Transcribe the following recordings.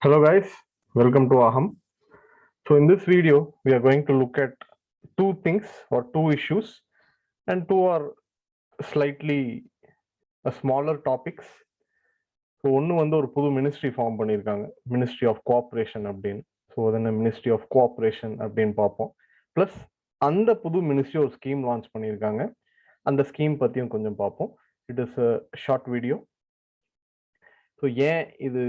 Hello guys, welcome to AHAM. So in this video, we are going to look at two things or two issues, and two are slightly smaller topics. So one ஒரு புது ministry form பண்ணியிருக்காங்க, ministry of cooperation அப்படின்னு. So அதனை ministry of cooperation அப்படின்னு பார்ப்போம். Plus அந்த புது ministry ஒரு ஸ்கீம் லான்ச் பண்ணியிருக்காங்க, அந்த ஸ்கீம் பற்றியும் கொஞ்சம் பார்ப்போம். It is a short video. So ஏன் இது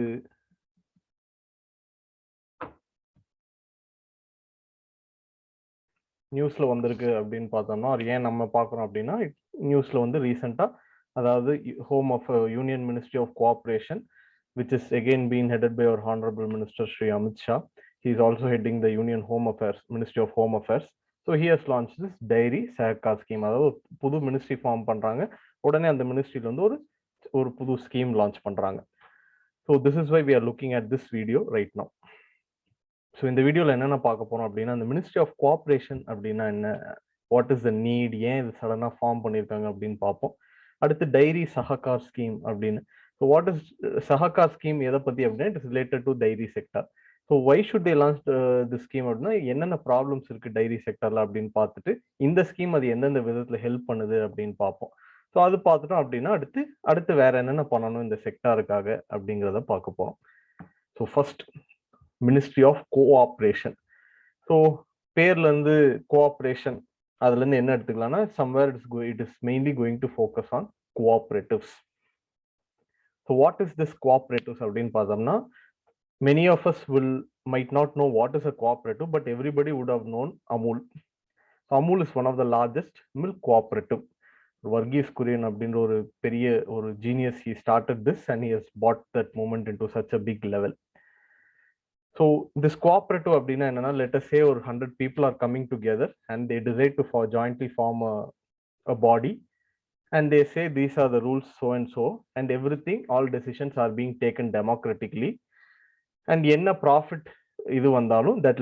நியூஸ்ல வந்திருக்கு அப்படின்னு பார்த்தோம்னா, அது ஏன் நம்ம பார்க்குறோம் அப்படின்னா, நியூஸ்ல வந்து ரீசெண்டாக, அதாவது home of union ministry of cooperation, which is again being headed by our honorable minister Shri Amit Shah. He is also heading the Union Home Affairs, Ministry of Home Affairs. So he has launched this dairy sahakar scheme. அதாவது புது ministry form பண்றாங்க, உடனே அந்த மினிஸ்ட்ரியில வந்து ஒரு புது scheme launch பண்றாங்க. So this is why we are looking at this video right now. So இந்த வீடியோவில் என்னென்ன பார்க்க போகிறோம் அப்படின்னா, அந்த மினிஸ்ட்ரி ஆஃப் கோஆப்ரேஷன் அப்படின்னா என்ன, வாட் இஸ் த நீட், ஏன் இது சடனாக ஃபார்ம் பண்ணியிருக்காங்க அப்படின்னு பார்ப்போம். அடுத்து டைரி சஹகார் ஸ்கீம் அப்படின்னு. So what is Sahakar scheme, எதை பற்றி அப்படின்னா, it is related to dairy sector. So why should they launch the scheme அப்படின்னா, என்னென்ன ப்ராப்ளம்ஸ் இருக்குது டைரி செக்டரில் அப்படின்னு பார்த்துட்டு, இந்த ஸ்கீம் அது எந்தெந்த விதத்தில் ஹெல்ப் பண்ணுது அப்படின்னு பார்ப்போம். ஸோ அது பார்த்துட்டோம் அப்படின்னா அடுத்து வேற என்னென்ன பண்ணணும் இந்த செக்டாருக்காக அப்படிங்கிறத பார்க்க போகிறோம். So first, ministry of cooperation. So பேர்ல இருந்து கோஆப்ரேஷன், அதுல இருந்து என்ன எடுத்துக்கலாம்னா, somewhere it is mainly going to focus on cooperatives. So what is this cooperatives அப்படின்னு பார்த்தோம்னா, many of us might not know what is a cooperative, but everybody would have known Amul. Amul is one of the largest milk cooperative. Varghese Kurian அப்படின்ற ஒரு பெரிய ஒரு genius, he started this and he has brought that movement into such a big level. So this cooperative அப்படின்னா என்னன்னா, let us say ஒரு 100 people are coming together and they decide to jointly form a body, and they say these are the rules so and so, and everything, all decisions are being taken democratically, and என்ன profit இது வந்தாலும் that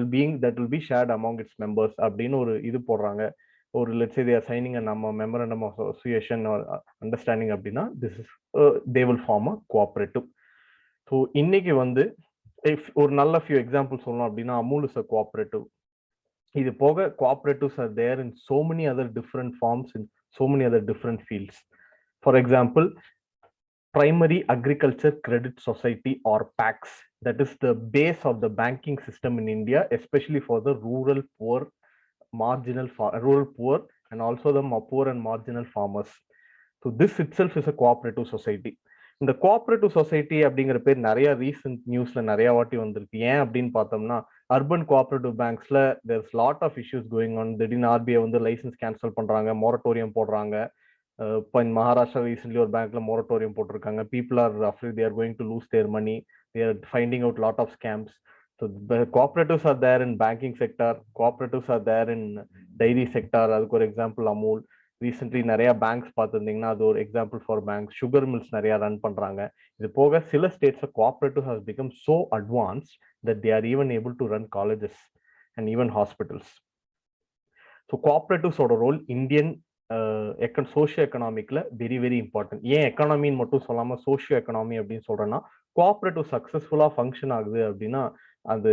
will be shared among its members அப்படின்னு ஒரு இது போடுறாங்க. ஒரு let's say they are signing a memorandum of association or understanding அப்படின்னா, this is they will form a cooperative. So இன்னைக்கு வந்து ஒரு நல்ல few examples சொல்லணும் அப்படின்னா, Amul is a cooperative. இது போக cooperatives are there in so many other different forms, in so many other different fields. For example, Primary Agriculture Credit Society or PACS, that is the base of the banking system in India, especially for the rural poor and also the poor and marginal farmers. So this itself is a cooperative society. இந்த cooperative society அப்படிங்கிற பேர் நிறைய recent நியூஸ்ல நிறைய வாட்டி வந்திருக்கு. ஏன் அப்படின்னு பார்த்தோம்னா, அர்பன் கோஆபரேட்டிவ் பேங்க்ஸ்ல there's lot of issues going on. திடீர்னு ஆர்பிஐ வந்து லைசன்ஸ் கேன்சல் பண்றாங்க, மொரட்டோரியம் போடுறாங்க. இப்போ இன் மகாராஷ்டிரா ரீசென்ட்லி ஒரு பேங்க்ல மொரட்டோரியம் போட்டிருக்காங்க. People are afraid they are going to lose their money, they are finding out lot of scams. So cooperatives are there in banking sector, cooperatives are there in dairy sector. அதுக்கு ஒரு example Amul. Recently நிறைய banks பார்த்துருந்தீங்கன்னா அது ஒரு example for banks. Sugar mills நிறைய run பண்றாங்க. இது போக சில states cooperative has become so advanced that they are even able to run colleges and even hospitals. So கோஆபரேட்டிவ்ஸோட ரோல் இந்தியன் சோஷியோ எக்கனாமிக்ல வெரி வெரி இம்பார்ட்டன்ட். ஏன் எக்கனாமின்னு மட்டும் சொல்லாம சோஷியோ எக்கனாமி அப்படின்னு சொல்றேன்னா, கோஆபரேட்டிவ் சக்சஸ்ஃபுல்லா ஃபங்க்ஷன் ஆகுது அப்படின்னா, அது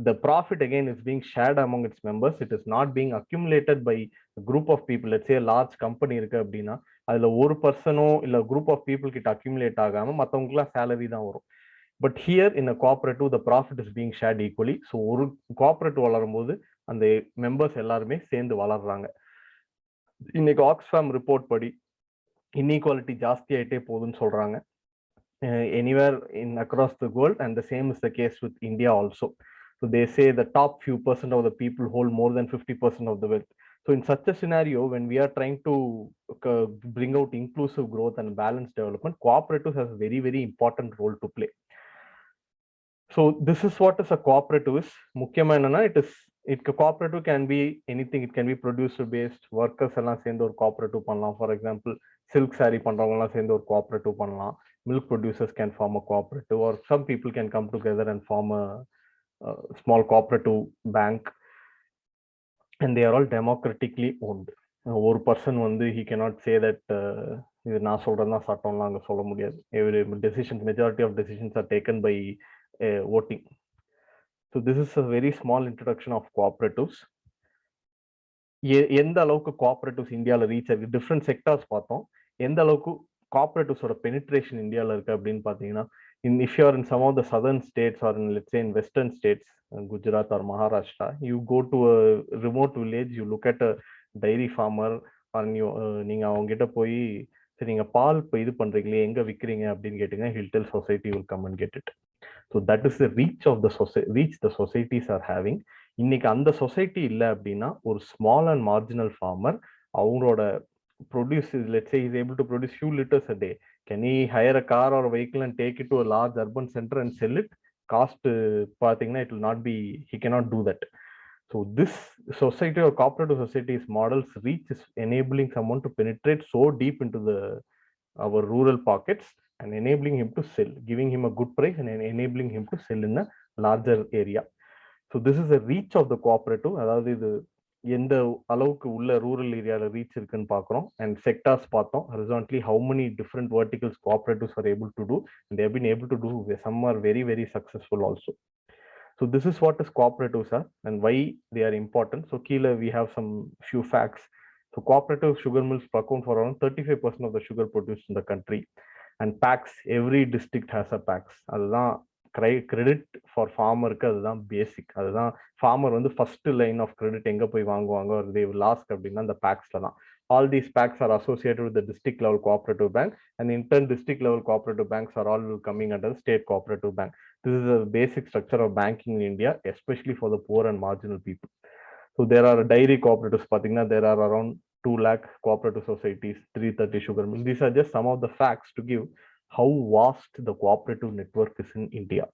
the profit again is being shared among its members. It is not being accumulated by a group of people. Let's say a large company இருக்கு அப்படின்னா, அதுல ஒரு பர்சனோ இல்ல குரூப் ஆஃப் பீப்புள் கிட்ட அக்யூமுலேட் ஆகாம மற்றவங்களுக்குலாம் சேலரி தான் வரும். But here in a cooperative the profit is being shared equally. So ஒரு கோஆபரேட்டிவ் வளரும் போது அந்த மெம்பர்ஸ் எல்லாருமே சேர்ந்து வளர்றாங்க. இன்னைக்கு ஆக்ஸ்ஃபாம் ரிப்போர்ட் படி இன்இக்வாலிட்டி ஜாஸ்தி ஆயிட்டே போகுதுன்னு சொல்றாங்க anywhere in across the world, and the same is the case with India also. So they say the top few percent of the people hold more than 50% of the wealth. So in such a scenario, when we are trying to bring out inclusive growth and balanced development, cooperatives has a very very important role to play. So this is what is a cooperative is. முக்கியமா என்னன்னா, cooperative can be anything. It can be producer based. Workers எல்லாம் சேர்ந்து ஒரு cooperative பண்ணலாம். For example, silk saree பண்றவங்க எல்லாம் சேர்ந்து ஒரு cooperative பண்ணலாம். Milk producers can form a cooperative, or some people can come together and form a small cooperative bank, and they are all democratically owned. ஒரு person வந்து he cannot say that இது நான் சொல்றேன்னா சட்டம்லாம் அங்கே சொல்ல முடியாது. Every decisions, majority of decisions are taken by voting. So this is a very small introduction of cooperatives. எந்த அளவுக்கு கோஆபரேட்டிவ்ஸ் இந்தியாவில் ரீச் ஆயிருக்கு, டிஃப்ரெண்ட் செக்டார்ஸ் பார்த்தோம். எந்த அளவுக்கு கோஆபரேட்டிவ்ஸோட பெனிட்ரேஷன் இந்தியாவில் இருக்கு அப்படின்னு பார்த்தீங்கன்னா, if you are in some of the southern states or in, let's say, in western states, Gujarat or Maharashtra, you go to a remote village, you look at a dairy farmer, or நீங்க அவங்க கிட்ட போய் சரி நீங்க பால் இப்போ இது பண்றீங்களே எங்க விற்கிறீங்க அப்படின்னு கேட்டீங்கன்னா, he'll tell society will come and get it. So that is the reach of the reach the societies are having. இன்னைக்கு அந்த சொசைட்டி இல்லை அப்படின்னா ஒரு ஸ்மால் அண்ட் மார்ஜினல் ஃபார்மர் அவங்களோட produce, let's say is able to produce few litres a day, can he higher a car R vehicle and take it to a large urban center and sell it? Cost பார்த்தீங்கன்னா it will not be, he cannot do that. So this society or cooperative societies models reach is enabling someone to penetrate so deep into our rural pockets and enabling him to sell, giving him a good price and enabling him to sell in a larger area. So this is the reach of the cooperative. அதாவது இது எந்த அளவுக்கு உள்ள rural ஏரியாவில் reach இருக்குன்னு பார்க்குறோம். And sectors பார்த்தோம் horizontally how many different verticals cooperatives are able to do, and they have been able to do, some are very very successful also. So this is what is cooperatives are and why they are important. So கீழே we have some few facts. So cooperative sugar mills account for around 35% of the sugar produced in the country. And packs, every district has a packs. அதுதான் credit for ஃபார்மருக்கு, அதுதான் பேசிக். அதுதான் farmer வந்து first line of credit எங்கே போய் வாங்குவாங்க ஒரு they lost அப்படின்னா அந்த பேக்ஸில் தான். All these PACS are associated with district level cooperative bank and in turn district level cooperative banks are all coming under state cooperative bank. This is a basic structure of banking in India, especially for the poor and marginal people. So there are dairy cooperatives, there are around 2 lakh cooperative societies, 330 sugar mills. These are just some of the facts to give how vast the cooperative network is in India.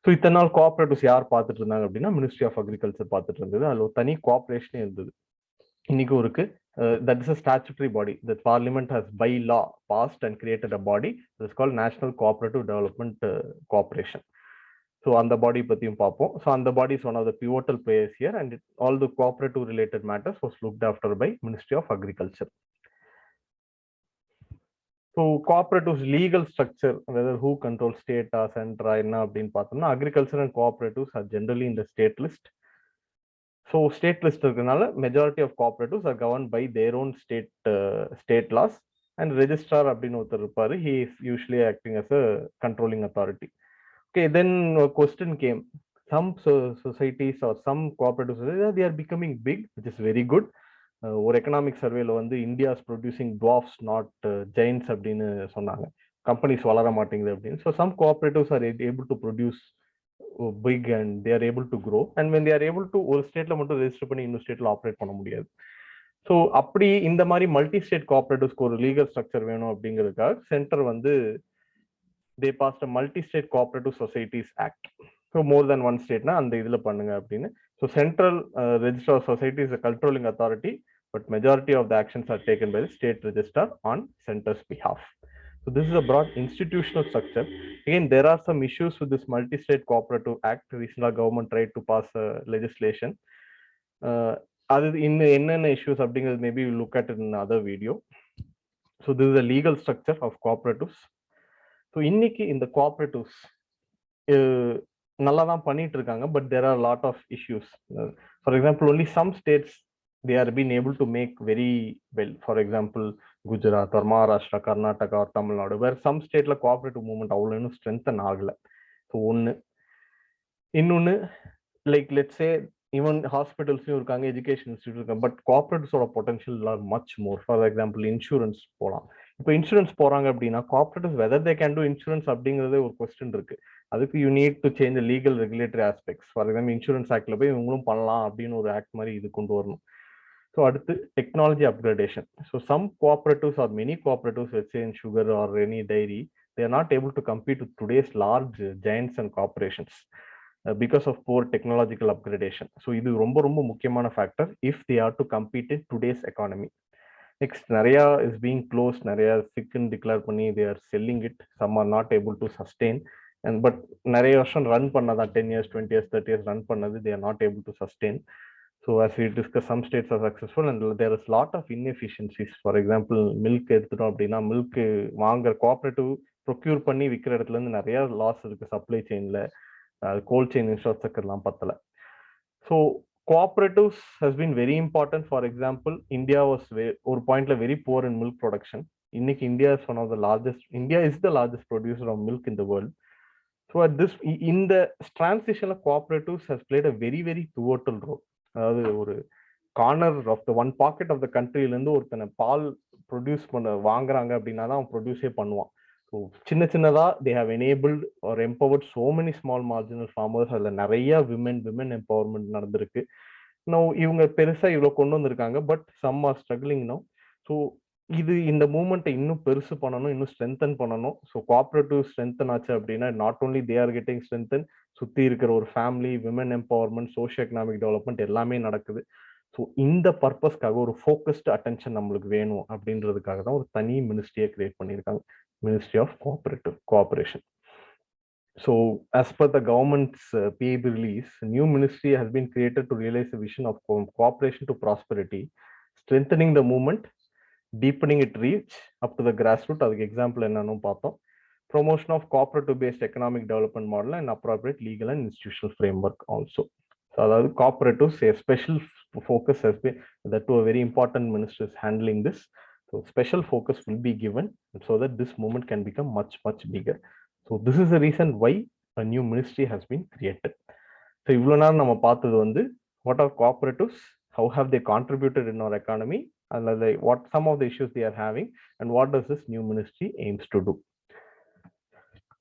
So இத்தனை நாள் cooperatives யார் பார்த்துட்டு இருந்தாங்க அப்படின்னா ministry of agriculture பார்த்துட்டு இருந்தது. அதில் ஒரு தனி கோஆபரேஷனே இருந்தது, இன்னைக்கும் இருக்கு. That is a statutory body. The parliament has by law passed and created a body that is called National Cooperative Development Corporation. So on the body பத்தியும் பார்ப்போம். So on the body is one of the pivotal players here, and all the cooperative related matters was looked after by Ministry of Agriculture. So cooperatives legal structure, whether who controls state or center என்ன அப்படின்னு பார்த்தோம்னா, agriculture and cooperatives are generally in the state list. So state list இருக்கனால majority of cooperatives are governed by their own state laws, and registrar அப்படின்னு ஒருத்தர் இருப்பாரு, he is usually acting as a controlling authority. Okay, then a question came. Some societies or some cooperative societies, they are becoming big, which is very good. ஒரு economic சர்வேல வந்து India is producing dwarfs not giants அப்படின்னு சொன்னாங்க, companies வளர மாட்டேங்குது அப்படின்னு. So some cooperatives are able to produce big and they are able to grow, and when they are able to ஒரு ஸ்டேட்ல மட்டும் ரெஜிஸ்டர் பண்ணி இன்னொரு ஸ்டேட்ல ஆப்ரேட் பண்ண முடியாது. ஸோ அப்படி இந்த மாதிரி மல்டி ஸ்டேட் கோஆபரேட்டிவ்ஸ்க்கு ஒரு லீகல் ஸ்ட்ரக்சர் வேணும் அப்படிங்கிறதுக்காக சென்டர் வந்து they passed a multi-state cooperative societies act. So more than one state na and idhula pannunga appdinu. So central register of society is a controlling authority, but majority of the actions are taken by the state registrar on center's behalf. So this is a broad institutional structure. Again, there are some issues with this multi-state cooperative act. Recently government tried to pass legislation. Other in enna issues appdinga maybe we'll look at it in another video. So this is a legal structure of cooperatives. So இன்னைக்கு இந்த cooperatives நல்லா தான் பண்ணிட்டு இருக்காங்க, but there are lot of issues. For example only some states they are been able to make very well. For example Gujarat or Maharashtra, Karnataka or Tamil Nadu, வேறு some ஸ்டேட்ல cooperative movement அவ்வளோ இன்னும் ஸ்ட்ரென்தன் ஆகலை. ஸோ ஒன்று. இன்னொன்று, லைக் லெட்ஸே ஈவன் ஹாஸ்பிட்டல்ஸும் இருக்காங்க, education institute இருக்காங்க, பட் கோஆபரேட்டிவ்ஸோட potential are much more. For example insurance போகலாம். இப்போ இன்சூரன்ஸ் போறாங்க அப்படின்னா cooperatives whether they can do insurance அப்படிங்கிறதே ஒரு கொஸ்டின் இருக்கு. அதுக்கு you need to change legal regulatory aspects. For example insurance ஆக்ட்ல போய் இவங்களும் பண்ணலாம் அப்படின்னு ஒரு ஆக்ட் மாதிரி இது கொண்டு வரணும். ஸோ அடுத்து technology upgradation. So some cooperatives are many cooperatives வெட்ஸ் in sugar or any dairy, they are not able to compete with today's large giants and corporations because of poor technological upgradation. So இது ரொம்ப ரொம்ப முக்கியமான factor if they are to compete in today's economy. Next, நிறையா is being closed, நிறையா சிக்குன்னு declare பண்ணி they are selling it. Some are not able to sustain, and but நிறைய வருஷம் run பண்ணதான் 10 years 20 years 30 years ரன் பண்ணது they are not able to sustain. So as we discussed, some states are successful and there is lot of inefficiencies. For example, milk எடுத்துட்டோம் அப்படின்னா milk வாங்குற cooperative procure பண்ணி விற்கிற இடத்துல இருந்து நிறைய லாஸ் இருக்கு சப்ளை செயின்ல, கோல்ட் செயின் இன்ஃப்ராஸ்ட்ரக்சர்லாம் பத்தல. So cooperatives has been very important. For example, India was ஒரு பாயிண்ட்ல very poor in milk production. இன்னைக்கு India is one of the largest, India is the largest producer of milk in the world. So at this, in the transition of cooperatives has played a very very pivotal role. அதாவது ஒரு corner of the one pocket of the கண்ட்ரிலேருந்து ஒருத்தனை பால் produce பண்ண வாங்குறாங்க அப்படின்னா தான் அவன் ப்ரொடியூஸே பண்ணுவான். ஸோ சின்ன சின்னதாக they have enabled or empowered so many small marginal farmers. அதில் நிறைய விமன் எம்பவர்மெண்ட் நடந்திருக்கு. இவங்க பெருசா இவ்வளவு கொண்டு வந்திருக்காங்க, but some are struggling no. So இது இந்த மூவ்மெண்ட்டை இன்னும் பெருசு பண்ணணும், இன்னும் ஸ்ட்ரென்தன் பண்ணணும். ஸோ கோஆபரேட்டிவ் ஸ்ட்ரென்தன் ஆச்சு அப்படின்னா not only they are getting strengthen, சுத்தி இருக்கிற ஒரு family, women empowerment, socio economic development எல்லாமே நடக்குது. ஸோ இந்த பர்பஸ்க்காக ஒரு ஃபோக்கஸ்டு அட்டென்ஷன் நம்மளுக்கு வேணும் அப்படின்றதுக்காக தான் ஒரு தனி மினிஸ்ட்ரியை கிரியேட் பண்ணியிருக்காங்க, ministry of cooperation. So as per the government's PAB release, a new ministry has been created to realize the vision of cooperation to prosperity, strengthening the movement, deepening its reach up to the grassroots. அதுக்கு example என்னன்னு பார்த்தோம். Promotion of cooperative based economic development model and appropriate legal and institutional framework also. So அதாவது cooperatives, a special focus has been, that to a very important minister is handling this. So special focus will be given so that this movement can become much bigger. So this is the reason why a new ministry has been created. So இவ்வளவு நேரம் நம்ம பார்த்தது வந்து what are cooperatives, how have they contributed in our economy, and what some of the issues they are having, and what does this new ministry aims to do.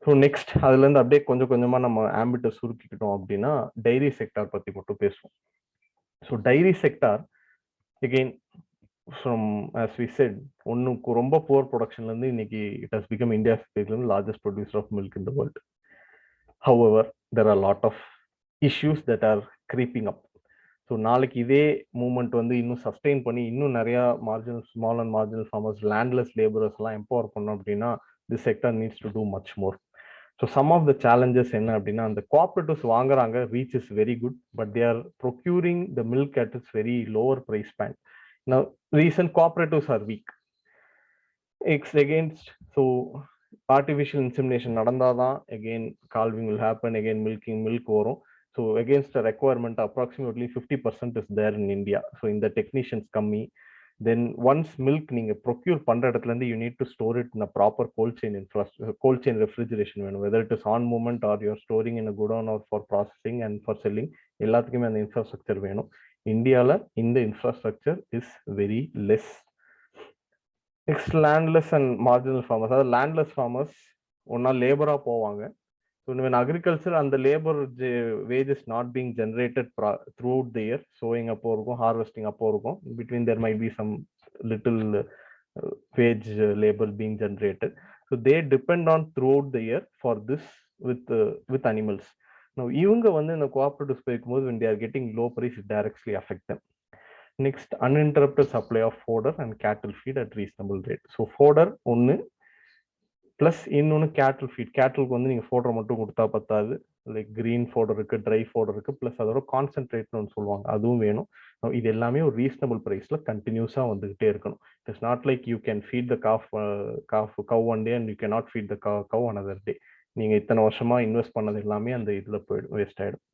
So next அதுலேருந்து அப்படியே கொஞ்சம் கொஞ்சமாக நம்ம ஆம்பிட்டை சுருக்கிக்கிட்டோம் அப்படின்னா டைரி செக்டார் பற்றி மட்டும் பேசுவோம். So dairy sector again from as we set ஒன்றுக்கு ரொம்ப புவர் ப்ரொடக்ஷன்லேருந்து இன்னைக்கு it has become India's largest producer of milk in the world. However there are lot of issues that are creeping up. So நாளைக்கு இதே movement வந்து இன்னும் sustain பண்ணி இன்னும் நிறையா marginal, small and marginal farmers, landless labourers எல்லாம் empower பண்ணோம் அப்படின்னா this sector needs to do much more. So some of the challenges என்ன அப்படின்னா, அந்த கோஆபரேட்டிவ்ஸ் வாங்குறாங்க, reach is very good, but they are procuring the milk at its very lower price band. Now recent cooperatives are weak. It's against, so artificial insemination நடந்தாதான் again calving will happen, again milk வரும். So against requirement approximately 50% is there in India. So இந்த technicians கம்மி. Then once milk நீங்க procure பண்ற இடத்துல இருந்து you need to store it in a proper cold chain infrastructure, cold chain refrigeration வேணும். Whether it is on movement or you are storing in a godown or for processing and for selling, எல்லாத்துக்குமே அந்த infrastructure வேணும். இந்தியாவில் இந்த infrastructure is very less. Next landless and marginal farmers. அதாவது landless farmers ஒன்னா லேபரா போவாங்க. So when agriculture and the labor wages not being generated throughout the year, sowing அப்போ இருக்கும், harvesting அப்போ இருக்கும், between there might be some little wage labor being generated. So they depend on throughout the year for this with animals. Now இவங்க வந்து இந்த cooperatives போகும்போது when they are getting low price, it directly affect them. Next, uninterrupted supply of fodder and cattle feed at reasonable rate. So fodder ஒன்று, plus இன்னொன்று கேட்டில் feet. கேட்டிலுக்கு வந்து நீங்கள் fodder மட்டும் கொடுத்தா பத்தாது, லைக் கிரீன் ஃபோடர் இருக்கு, ட்ரை ஃபோடர் இருக்கு, பிளஸ் அதோட கான்சென்ட்ரேட்னு ஒன்று சொல்லுவாங்க, அதுவும் வேணும். இது எல்லாமே ஒரு ரீசனபிள் ப்ரைஸ்ல கண்டினியூஸாக வந்துகிட்டே இருக்கணும். It's not like you can feed the cow one day and you can not feed the cow another day. நீங்கள் இத்தனை வருஷமா இன்வெஸ்ட் பண்ணது எல்லாமே அந்த இதில் போயிடும், வேஸ்ட் ஆகிடும்.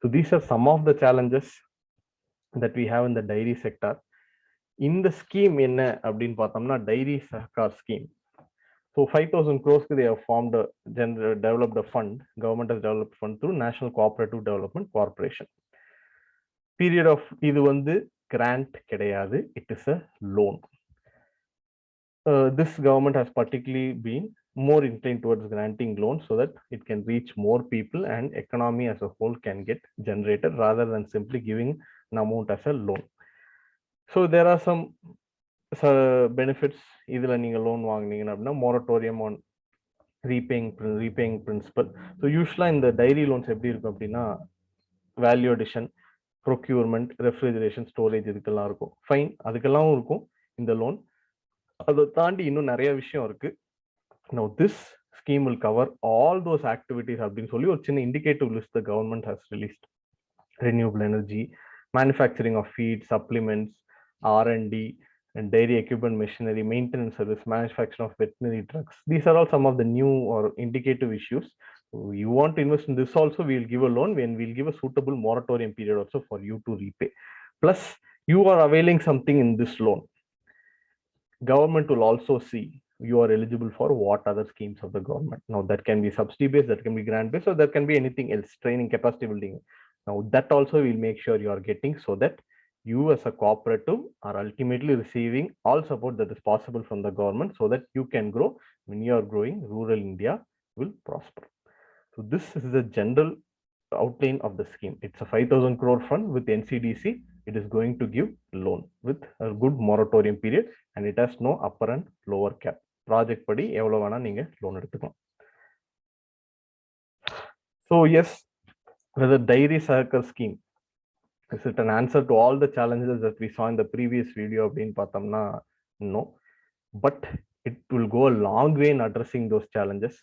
So these are some of the challenges that we have in the dairy sector. இந்த ஸ்கீம் என்ன அப்படின்னு பார்த்தோம்னா dairy Sahakar scheme. So 5,000 crores they have formed developed a fund. Government has developed fund through National Cooperative Development Corporation. Period of இது வந்து grant கிடையாது, it is a loan. This government has particularly been more inclined towards granting loans so that it can reach more people and economy as a whole can get generated rather than simply giving an amount as a loan. So there are some benefits. இதில் நீங்கள் loan வாங்கினீங்கன்னா அப்படின்னா moratorium on repaying principal. So யூஸ்வலாக இந்த dairy loans எப்படி இருக்கும் அப்படின்னா value addition, procurement, refrigeration, storage இதுக்கெல்லாம் இருக்கும். ஃபைன், அதுக்கெல்லாம் இருக்கும் இந்த லோன். அதை தாண்டி இன்னும் நிறைய விஷயம் இருக்கு. Now this scheme will cover all those activities அப்படின்னு சொல்லி ஒரு சின்ன indicative list the government has released. renewable energy, manufacturing of feed, supplements, R&D, and dairy equipment, machinery, maintenance service, manufacturing of veterinary drugs. These are all some of the new or indicative issues. So you want to invest in this also, we will give a loan and we'll give a suitable moratorium period also for you to repay. Plus, you are availing something in this loan. Government will also see you are eligible for what other schemes of the government. Now that can be subsidy based, that can be grant based, or that can be anything else, training, capacity building. Now that also will make sure you are getting, so that you as a cooperative are ultimately receiving all support that is possible from the government, so that you can grow. When you are growing, rural India will prosper. So this is the general outline of the scheme. It's a 5,000 crore fund with NCDC. It is going to give loan with a good moratorium period, and it has no upper and lower cap. Project படி எவ்வளவு வேணா நீங்க loan எடுத்துக்கலாம். So yes, the dairy sahakar scheme, is it an answer to all the challenges that we saw in the previous video? அப்படின்னு பார்த்தோம்னா no, but it will go a long way in addressing those challenges.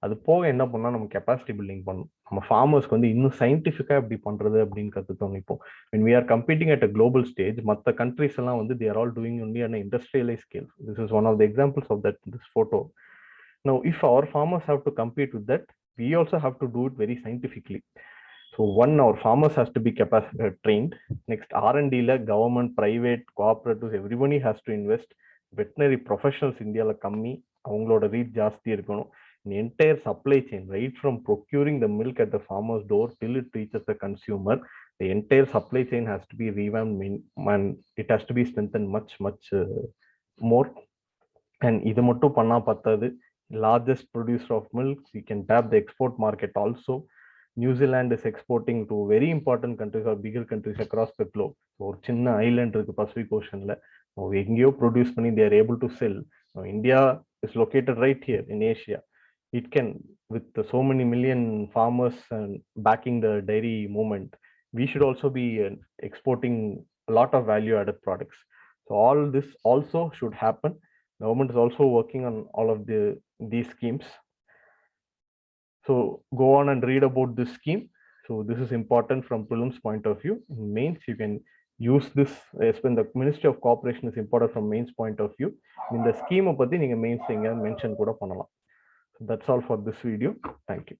அது போக என்ன பண்ணா நம்ம capacity building பண்ணணும். நம்ம ஃபார்மர்ஸ்க்கு வந்து இன்னும் சயின்டிஃபிக்கா எப்படி பண்றது அப்படின்னு கத்துக்கணும். இப்போ when we are competing at a global stage, மற்ற கண்ட்ரிஸ் எல்லாம் வந்து they are all doing only on an industrialized scale. This is one of the examples of that, this photo. Now if our farmers have to compete with that, we also have to do it very scientifically. So one, our farmers has to be trained. Next, R&D la government, private, cooperatives, everybody has to invest. Veterinary professionals India la kammi, avangaloda reach jaasti irukano. The entire supply chain, right from procuring the milk at the farmer's door till it reaches the consumer, the entire supply chain has to be revamped and it has to be strengthened much more. And idu mattum panna pattadu, largest producer of milk, we can tap the export market also. New Zealand is exporting to very important countries or bigger countries across the globe. So ஒரு சின்ன Island இருக்கு Pacific ஓஷன்ல, எங்கேயோ produce பண்ணி they are able to sell. Now India is located right here in Asia. It can, with so many million farmers and backing the dairy movement, we should also be exporting a lot of value added products. So all this also should happen. Government is also working on all of these schemes. So go on and read about this scheme. So this is important from prelims point of view. In mains, you can use this when the Ministry of Cooperation is important from mains point of view. In the scheme பத்தி நீங்க mains mention கூட பண்ணலாம். So that's all for this video. Thank you.